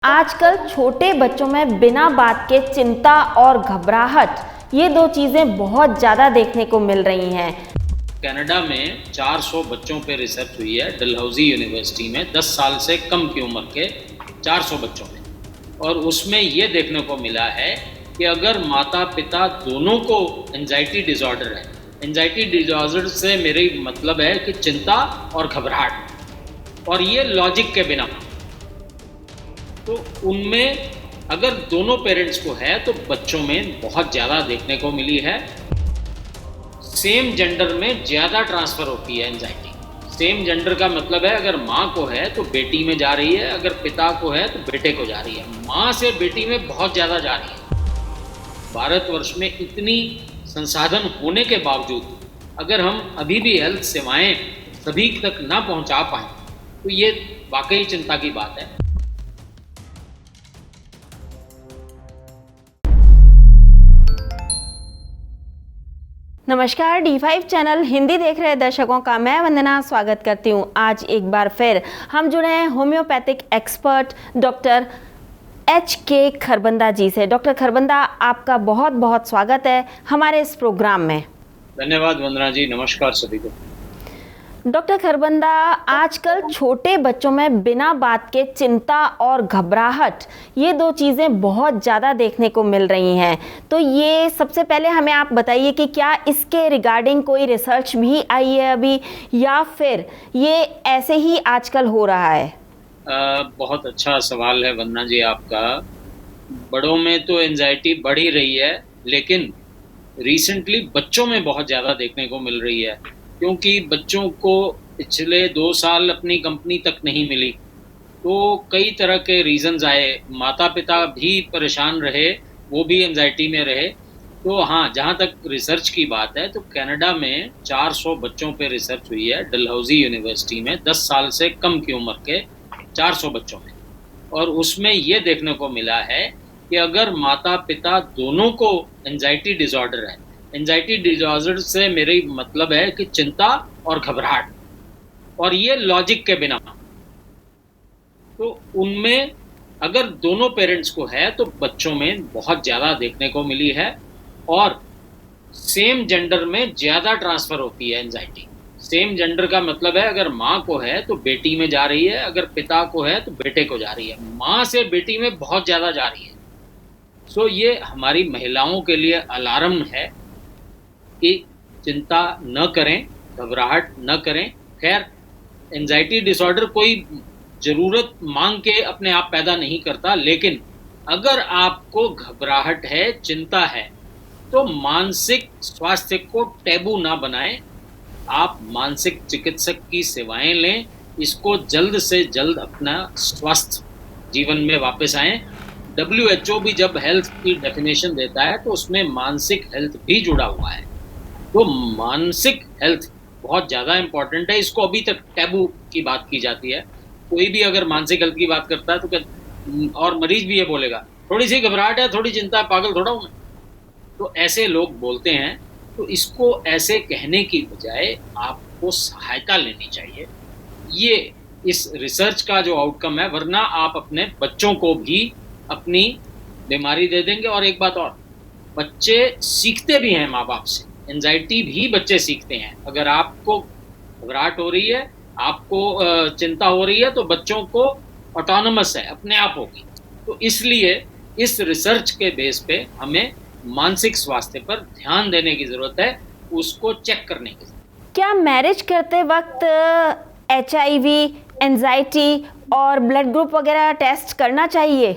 आजकल छोटे बच्चों में बिना बात के चिंता और घबराहट, ये दो चीजें बहुत ज्यादा देखने को मिल रही हैं। कनाडा में 400 बच्चों पे रिसर्च हुई है डलहौजी यूनिवर्सिटी में 10 साल से कम की उम्र के 400 बच्चों में, और उसमें ये देखने को मिला है कि अगर माता पिता दोनों को एंजाइटी डिसऑर्डर है, एंजाइटी डिसऑर्डर से मेरी मतलब है कि चिंता और घबराहट, और ये लॉजिक के बिना, तो उनमें अगर दोनों पेरेंट्स को है तो बच्चों में बहुत ज़्यादा देखने को मिली है। सेम जेंडर में ज़्यादा ट्रांसफ़र होती है एंजाइटी। सेम जेंडर का मतलब है अगर माँ को है तो बेटी में जा रही है, अगर पिता को है तो बेटे को जा रही है। माँ से बेटी में बहुत ज़्यादा जा रही है। भारतवर्ष में इतनी संसाधन होने के बावजूद अगर हम अभी भी हेल्थ सेवाएं सभी तक ना पहुंचा पाएँ तो ये वाकई चिंता की बात है। नमस्कार, D5 चैनल हिंदी देख रहे दर्शकों का मैं वंदना स्वागत करती हूँ। आज एक बार फिर हम जुड़े हैं homeopathic expert doctor HK Kharbanda ji से। डॉक्टर खरबंदा, आपका बहुत बहुत स्वागत है हमारे इस प्रोग्राम में। धन्यवाद वंदना जी, नमस्कार सभी को। डॉक्टर खरबंदा, आजकल छोटे बच्चों में बिना बात के चिंता और घबराहट, ये दो चीज़ें बहुत ज़्यादा देखने को मिल रही हैं। तो ये सबसे पहले हमें आप बताइए कि क्या इसके रिगार्डिंग कोई रिसर्च भी आई है अभी, या फिर ये ऐसे ही आजकल हो रहा है? बहुत अच्छा सवाल है वंदना जी आपका। बड़ों में तो एंजाइटी बढ़ ही रही है, लेकिन रिसेंटली बच्चों में बहुत ज़्यादा देखने को मिल रही है, क्योंकि बच्चों को पिछले 2 साल अपनी कंपनी तक नहीं मिली, तो कई तरह के रीज़न्स आए। माता पिता भी परेशान रहे, वो भी एंजाइटी में रहे। तो हाँ, जहाँ तक रिसर्च की बात है तो कनाडा में 400 बच्चों पे रिसर्च हुई है डलहौजी यूनिवर्सिटी में 10 साल से कम की उम्र के 400 बच्चों में, और उसमें ये देखने को मिला है कि अगर माता पिता दोनों को एंजाइटी डिसऑर्डर है, एंजाइटी डिसऑर्डर से मेरी मतलब है कि चिंता और घबराहट, और ये लॉजिक के बिना, तो उनमें अगर दोनों पेरेंट्स को है तो बच्चों में बहुत ज़्यादा देखने को मिली है, और सेम जेंडर में ज़्यादा ट्रांसफ़र होती है एंजाइटी। सेम जेंडर का मतलब है अगर माँ को है तो बेटी में जा रही है, अगर पिता को है तो बेटे को जा रही है। माँ से बेटी में बहुत ज़्यादा जा रही है। सो ये हमारी महिलाओं के लिए अलार्म है कि चिंता न करें, घबराहट न करें। खैर, एंजाइटी डिसऑर्डर कोई ज़रूरत मांग के अपने आप पैदा नहीं करता, लेकिन अगर आपको घबराहट है, चिंता है, तो मानसिक स्वास्थ्य को टैबू ना बनाएं। आप मानसिक चिकित्सक की सेवाएं लें, इसको जल्द से जल्द अपना स्वस्थ जीवन में वापस आएं। WHO भी जब हेल्थ की डेफिनेशन देता है तो उसमें मानसिक हेल्थ भी जुड़ा हुआ है। तो मानसिक हेल्थ बहुत ज़्यादा इम्पॉर्टेंट है। इसको अभी तक टैबू की बात की जाती है। कोई भी अगर मानसिक हेल्थ की बात करता है तो और मरीज भी ये बोलेगा, थोड़ी सी घबराहट है, थोड़ी चिंता है, पागल थोड़ा हूँ मैं। तो ऐसे लोग बोलते हैं। तो इसको ऐसे कहने की बजाय आपको सहायता लेनी चाहिए। ये इस रिसर्च का जो आउटकम है, वरना आप अपने बच्चों को भी अपनी बीमारी दे देंगे। और एक बात और, बच्चे सीखते भी हैं माँ बाप से, एंजाइटी भी बच्चे सीखते हैं। अगर आपको घबराहट हो रही है, आपको चिंता हो रही है, तो बच्चों को ऑटोनमस है, अपने आप होगी। तो इसलिए इस रिसर्च के बेस पे हमें मानसिक स्वास्थ्य पर ध्यान देने की ज़रूरत है, उसको चेक करने की ज़रूरत। क्या मैरिज करते वक्त HIV, एंजाइटी और ब्लड ग्रुप वगैरह टेस्ट करना चाहिए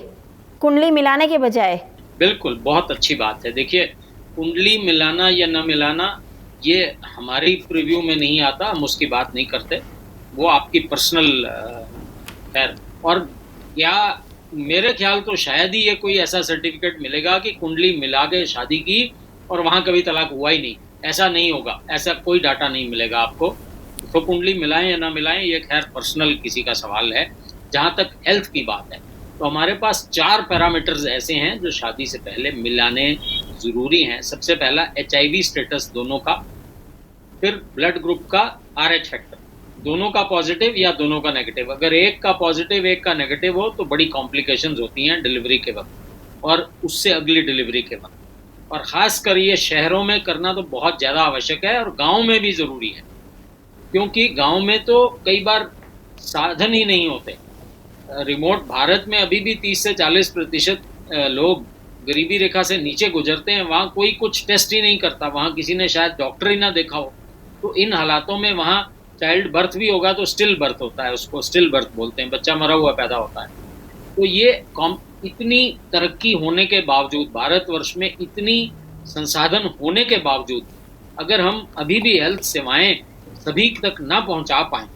कुंडली मिलाने के बजाय? बिल्कुल, बहुत अच्छी बात है। देखिए, कुंडली मिलाना या न मिलाना ये हमारी प्रीव्यू में नहीं आता, हम उसकी बात नहीं करते, वो आपकी पर्सनल खैर। और क्या, मेरे ख्याल तो शायद ही ये कोई ऐसा सर्टिफिकेट मिलेगा कि कुंडली मिला के शादी की और वहाँ कभी तलाक हुआ ही नहीं। ऐसा नहीं होगा, ऐसा कोई डाटा नहीं मिलेगा आपको। तो कुंडली मिलाएं या ना मिलाएं, ये खैर पर्सनल किसी का सवाल है। जहाँ तक हेल्थ की बात है तो हमारे पास 4 पैरामीटर्स ऐसे हैं जो शादी से पहले मिलाने ज़रूरी हैं। सबसे पहला HIV स्टेटस दोनों का, फिर ब्लड ग्रुप का RH फैक्टर, दोनों का पॉजिटिव या दोनों का नेगेटिव। अगर एक का पॉजिटिव एक का नेगेटिव हो तो बड़ी कॉम्प्लिकेशंस होती हैं डिलीवरी के वक्त और उससे अगली डिलीवरी के वक्त। और ख़ासकर ये शहरों में करना तो बहुत ज़्यादा आवश्यक है और गांव में भी ज़रूरी है, क्योंकि गांव में तो कई बार साधन ही नहीं होते। रिमोट भारत में अभी भी 30 से 40% लोग गरीबी रेखा से नीचे गुजरते हैं। वहाँ कोई कुछ टेस्ट ही नहीं करता, वहाँ किसी ने शायद डॉक्टर ही ना देखा हो। तो इन हालातों में वहाँ चाइल्ड बर्थ भी होगा तो स्टिल बर्थ होता है, उसको स्टिल बर्थ बोलते हैं, बच्चा मरा हुआ पैदा होता है। तो ये इतनी तरक्की होने के बावजूद, भारतवर्ष में इतनी संसाधन होने के बावजूद, अगर हम अभी भी हेल्थ सेवाएं सभी तक ना पहुंचा पाएं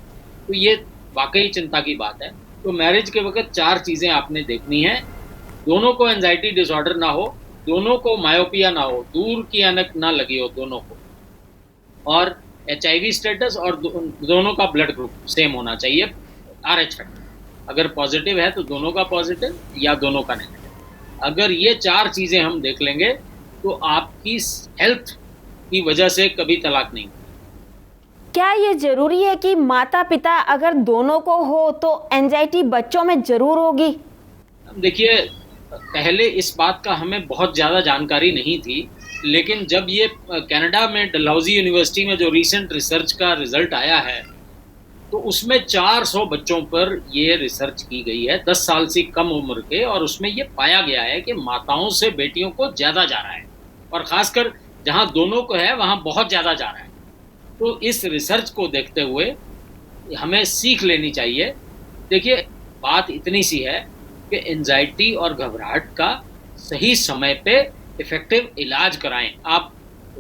तो ये वाकई चिंता की बात है। तो मैरिज के वक्त 4 चीज़ें आपने देखनी है। दोनों को एंजाइटी डिसऑर्डर ना हो, दोनों को मायोपिया ना हो, दूर की ऐनक ना लगी हो दोनों को, और HIV स्टेटस और दोनों का ब्लड ग्रुप सेम होना चाहिए। RH फैक्टर अगर पॉजिटिव है तो दोनों का पॉजिटिव या दोनों का नेगेटिव। अगर ये 4 चीज़ें हम देख लेंगे तो आपकी हेल्थ की वजह से कभी तलाक नहीं। क्या ये जरूरी है कि माता पिता अगर दोनों को हो तो एंजाइटी बच्चों में जरूर होगी? देखिए, पहले इस बात का हमें बहुत ज़्यादा जानकारी नहीं थी, लेकिन जब ये कनाडा में डलहौजी यूनिवर्सिटी में जो रीसेंट रिसर्च का रिजल्ट आया है तो उसमें 400 बच्चों पर ये रिसर्च की गई है 10 साल से कम उम्र के, और उसमें ये पाया गया है कि माताओं से बेटियों को ज़्यादा जा रहा है, और ख़ासकर जहाँ दोनों को है वहाँ बहुत ज़्यादा जा रहा है। तो इस रिसर्च को देखते हुए हमें सीख लेनी चाहिए। देखिए, बात इतनी सी है कि एंजाइटी और घबराहट का सही समय पे इफ़ेक्टिव इलाज कराएं। आप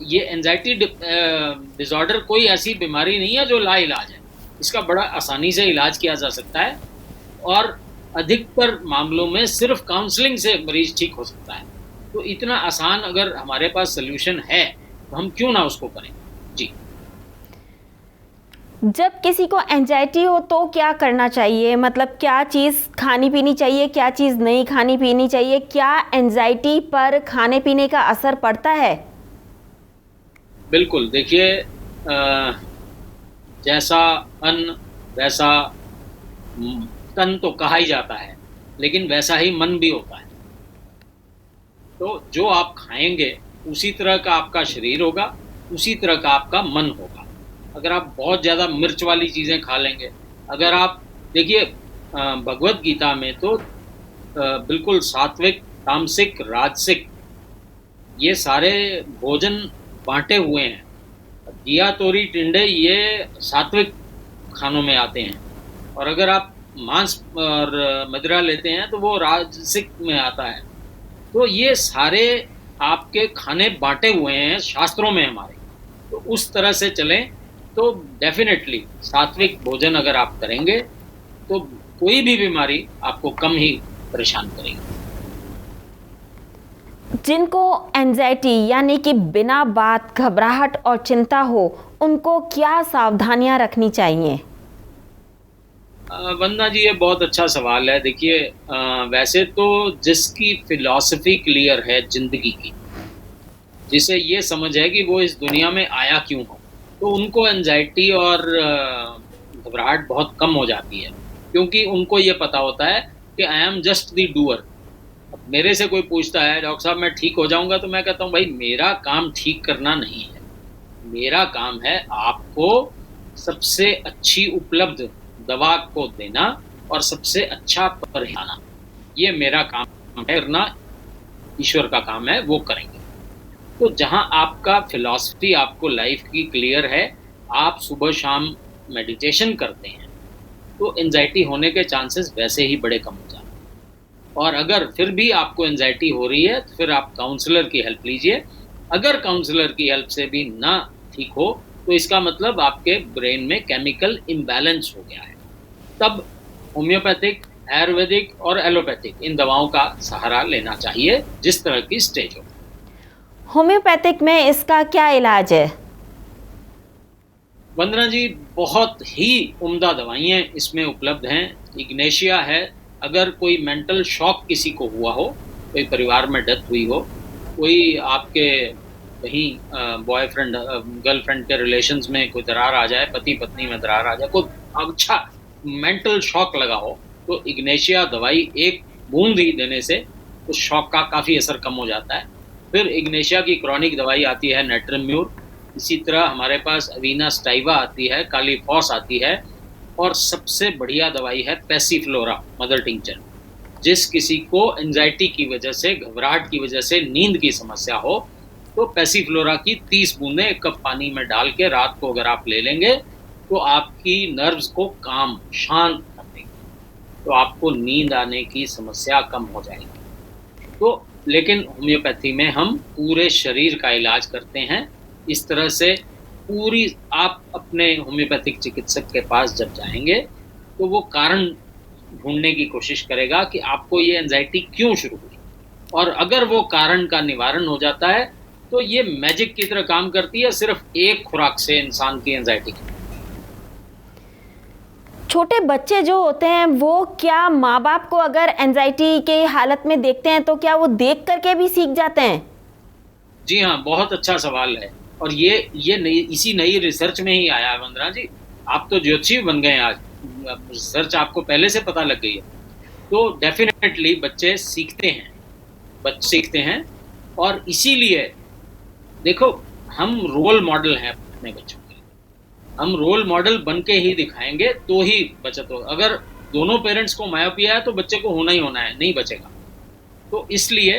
ये एंजाइटी डिसऑर्डर कोई ऐसी बीमारी नहीं है जो लाइलाज है, इसका बड़ा आसानी से इलाज किया जा सकता है, और अधिकतर मामलों में सिर्फ काउंसलिंग से मरीज ठीक हो सकता है। तो इतना आसान अगर हमारे पास सल्यूशन है तो हम क्यों ना उसको करें। जी, जब किसी को एंजाइटी हो तो क्या करना चाहिए? मतलब क्या चीज़ खानी पीनी चाहिए, क्या चीज़ नहीं खानी पीनी चाहिए? क्या एंजाइटी पर खाने पीने का असर पड़ता है? बिल्कुल। देखिए, जैसा अन्न वैसा तन तो कहा ही जाता है, लेकिन वैसा ही मन भी होता है। तो जो आप खाएंगे उसी तरह का आपका शरीर होगा, उसी तरह का आपका मन होगा। अगर आप बहुत ज़्यादा मिर्च वाली चीज़ें खा लेंगे, अगर आप देखिए भगवत गीता में तो बिल्कुल सात्विक, तामसिक, राजसिक ये सारे भोजन बांटे हुए हैं। घिया, तोरी, टिंडे ये सात्विक खानों में आते हैं, और अगर आप मांस और मदिरा लेते हैं तो वो राजसिक में आता है। तो ये सारे आपके खाने बांटे हुए हैं शास्त्रों में हमारे। तो उस तरह से चलें तो डेफिनेटली सात्विक भोजन अगर आप करेंगे तो कोई भी बीमारी आपको कम ही परेशान करेगी। जिनको एंजाइटी यानी कि बिना बात घबराहट और चिंता हो, उनको क्या सावधानियां रखनी चाहिए? वंदना जी, ये बहुत अच्छा सवाल है। देखिए, वैसे तो जिसकी फिलॉसफी क्लियर है जिंदगी की, जिसे ये समझ है कि वो इस दुनिया में आया क्यों हो, तो उनको एंजाइटी और घबराहट बहुत कम हो जाती है, क्योंकि उनको ये पता होता है कि I am just the doer. अब मेरे से कोई पूछता है डॉक्टर साहब मैं ठीक हो जाऊंगा, तो मैं कहता हूँ भाई मेरा काम ठीक करना नहीं है, मेरा काम है आपको सबसे अच्छी उपलब्ध दवा को देना और सबसे अच्छा परिहाना। ये मेरा काम है करना, ईश्वर का काम है, वो करेंगे। तो जहाँ आपका फिलॉसफी आपको लाइफ की क्लियर है, आप सुबह शाम मेडिटेशन करते हैं, तो एंजाइटी होने के चांसेस वैसे ही बड़े कम हो जाते हैं। और अगर फिर भी आपको एंजाइटी हो रही है तो फिर आप काउंसलर की हेल्प लीजिए। अगर काउंसलर की हेल्प से भी ना ठीक हो तो इसका मतलब आपके ब्रेन में केमिकल इम्बैलेंस हो गया है। तब होम्योपैथिक, आयुर्वेदिक और एलोपैथिक इन दवाओं का सहारा लेना चाहिए जिस तरह की स्टेज हो। होम्योपैथिक में इसका क्या इलाज है? वंदना जी, बहुत ही उम्दा दवाइयाँ इसमें उपलब्ध हैं। इग्नेशिया है, अगर कोई मेंटल शॉक किसी को हुआ हो, कोई परिवार में डेथ हुई हो, कोई आपके कहीं बॉयफ्रेंड गर्लफ्रेंड के रिलेशंस में कोई दरार आ जाए, पति पत्नी में दरार आ जाए, कोई अच्छा मेंटल शॉक लगा हो, तो इग्नेशिया दवाई एक बूंद ही देने से उस शॉक का काफ़ी असर कम हो जाता है। फिर इग्नेशिया की क्रॉनिक दवाई आती है नेट्रम्यूर, इसी तरह हमारे पास अवीना स्टाइवा आती है, कालीफॉस आती है, और सबसे बढ़िया दवाई है पैसीफ्लोरा मदर टिंचर। जिस किसी को एंजाइटी की वजह से, घबराहट की वजह से नींद की समस्या हो, तो पैसीफ्लोरा की 30 बूंदें 1 कप पानी में डाल के रात को अगर आप ले लेंगे तो आपकी नर्व्स को काम, शांत कर देंगे, तो आपको नींद आने की समस्या कम हो जाएगी। तो लेकिन होम्योपैथी में हम पूरे शरीर का इलाज करते हैं। इस तरह से पूरी, आप अपने होम्योपैथिक चिकित्सक के पास जब जाएंगे तो वो कारण ढूंढने की कोशिश करेगा कि आपको ये एंजाइटी क्यों शुरू हुई, और अगर वो कारण का निवारण हो जाता है तो ये मैजिक की तरह काम करती है, सिर्फ एक खुराक से इंसान की एंजाइटी की। छोटे बच्चे जो होते हैं वो क्या माँ बाप को अगर एंजाइटी के हालत में देखते हैं तो क्या वो देख करके भी सीख जाते हैं? जी हाँ, बहुत अच्छा सवाल है, और ये इसी नई रिसर्च में ही आया है वंदना जी। आप तो ज्योतिषी बन गए आज, रिसर्च आपको पहले से पता लग गई है। तो डेफिनेटली बच्चे सीखते हैं, और इसीलिए देखो, हम रोल मॉडल हैं अपने बच्चों के लिए। हम रोल मॉडल बन के ही दिखाएंगे तो ही बचत होगा। अगर दोनों पेरेंट्स को मायोपिया है तो बच्चे को होना ही होना है, नहीं बचेगा। तो इसलिए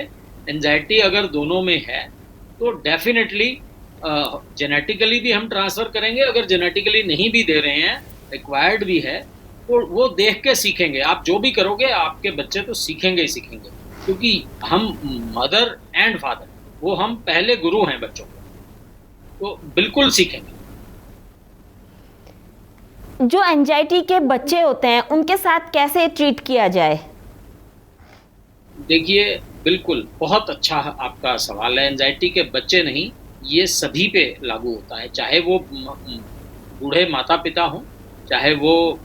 एंजाइटी अगर दोनों में है तो डेफिनेटली जेनेटिकली भी हम ट्रांसफ़र करेंगे। अगर जेनेटिकली नहीं भी दे रहे हैं, रिक्वायर्ड भी है, तो वो देख के सीखेंगे। आप जो भी करोगे आपके बच्चे तो सीखेंगे ही सीखेंगे, क्योंकि हम मदर एंड फादर, वो हम पहले गुरु हैं बच्चों को, तो बिल्कुल सीखेंगे। जो एंजाइटी के बच्चे होते हैं उनके साथ कैसे ट्रीट किया जाए? देखिए, बिल्कुल बहुत अच्छा आपका सवाल है। एंजाइटी के बच्चे नहीं, ये सभी पे लागू होता है, चाहे वो बूढ़े माता पिता हों, चाहे वो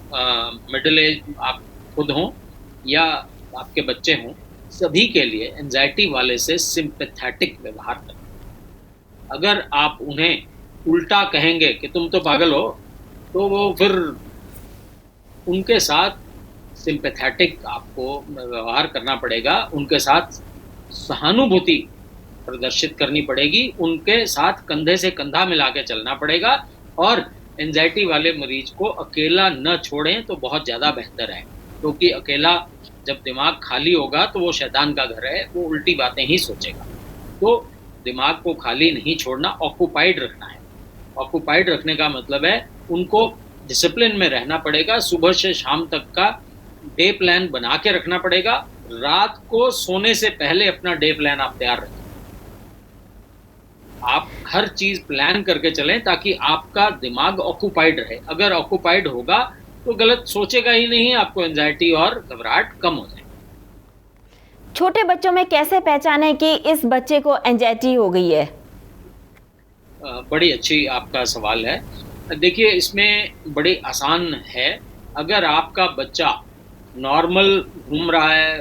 मिडिल एज आप खुद हों, या आपके बच्चे हों, सभी के लिए एंजाइटी वाले से सिंपैथेटिक व्यवहार करें। अगर आप उन्हें उल्टा कहेंगे कि तुम तो पागल हो, तो वो फिर उनके साथ सिंपैथेटिक आपको व्यवहार करना पड़ेगा, उनके साथ सहानुभूति प्रदर्शित करनी पड़ेगी, उनके साथ कंधे से कंधा मिला के चलना पड़ेगा, और एंजाइटी वाले मरीज को अकेला न छोड़ें तो बहुत ज़्यादा बेहतर है, क्योंकि अकेला जब दिमाग खाली होगा तो वो शैतान का घर है, वो उल्टी बातें ही सोचेगा। तो दिमाग को खाली नहीं छोड़ना, ऑक्यूपाइड रखना है। ऑक्यूपाइड रखने का मतलब है उनको डिसिप्लिन में रहना पड़ेगा, सुबह से शाम तक का डे प्लान बना के रखना पड़ेगा। रात को सोने से पहले अपना डे प्लान आप तैयार रखें। आप हर चीज़ प्लान करके चलें ताकि आपका दिमाग ऑक्यूपाइड रहे। अगर ऑक्यूपाइड होगा तो गलत सोचेगा ही नहीं, आपको एंजाइटी और घबराहट कम हो जाएगी। छोटे बच्चों में कैसे पहचाने कि इस बच्चे को एंजाइटी हो गई है? बड़ी अच्छी आपका सवाल है। देखिए, इसमें बड़ी आसान है। अगर आपका बच्चा नॉर्मल घूम रहा है,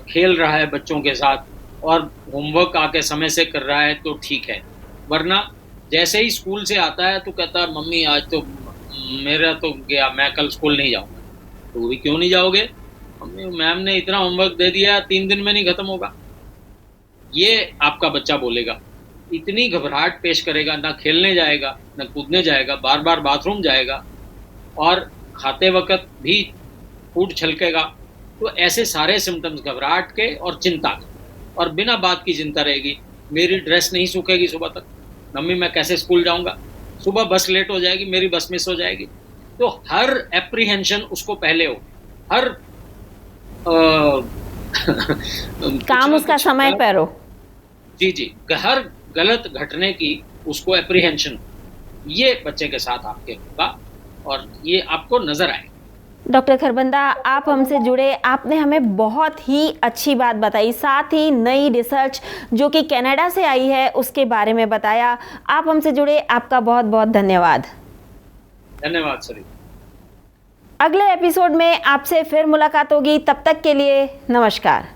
खेल रहा है बच्चों के साथ और होमवर्क आके समय से कर रहा है तो ठीक है, वरना जैसे ही स्कूल से आता है तो कहता है मम्मी आज तो मेरा तो गया, मैं कल स्कूल नहीं जाऊँगा। तो भी क्यों नहीं जाओगे? मम्मी मैम ने इतना होमवर्क दे दिया, 3 दिन में नहीं ख़त्म होगा। ये आपका बच्चा बोलेगा। इतनी घबराहट पेश करेगा, ना खेलने जाएगा, ना कूदने जाएगा, बार बार बाथरूम जाएगा, और खाते वक्त भी फूड छलकेगा। तो ऐसे सारे सिम्टम्स घबराहट के और चिंता के, और बिना बात की चिंता रहेगी, मेरी ड्रेस नहीं सूखेगी सुबह तक, मम्मी मैं कैसे स्कूल जाऊंगा, सुबह बस लेट हो जाएगी, मेरी बस मिस हो जाएगी। तो हर एप्रीहेंशन उसको पहले हो, हर काम उसका समय पर हो। जी, हर गलत घटने की उसको एप्रीहेंशन, ये बच्चे के साथ आपके होगा और ये आपको नजर आएगा। डॉक्टर खरबंदा, आप हमसे जुड़े, आपने हमें बहुत ही अच्छी बात बताई, साथ ही नई रिसर्च जो कि कनाडा से आई है उसके बारे में बताया। आप हमसे जुड़े, आपका बहुत बहुत धन्यवाद। धन्यवाद सर। अगले एपिसोड में आपसे फिर मुलाकात होगी, तब तक के लिए नमस्कार।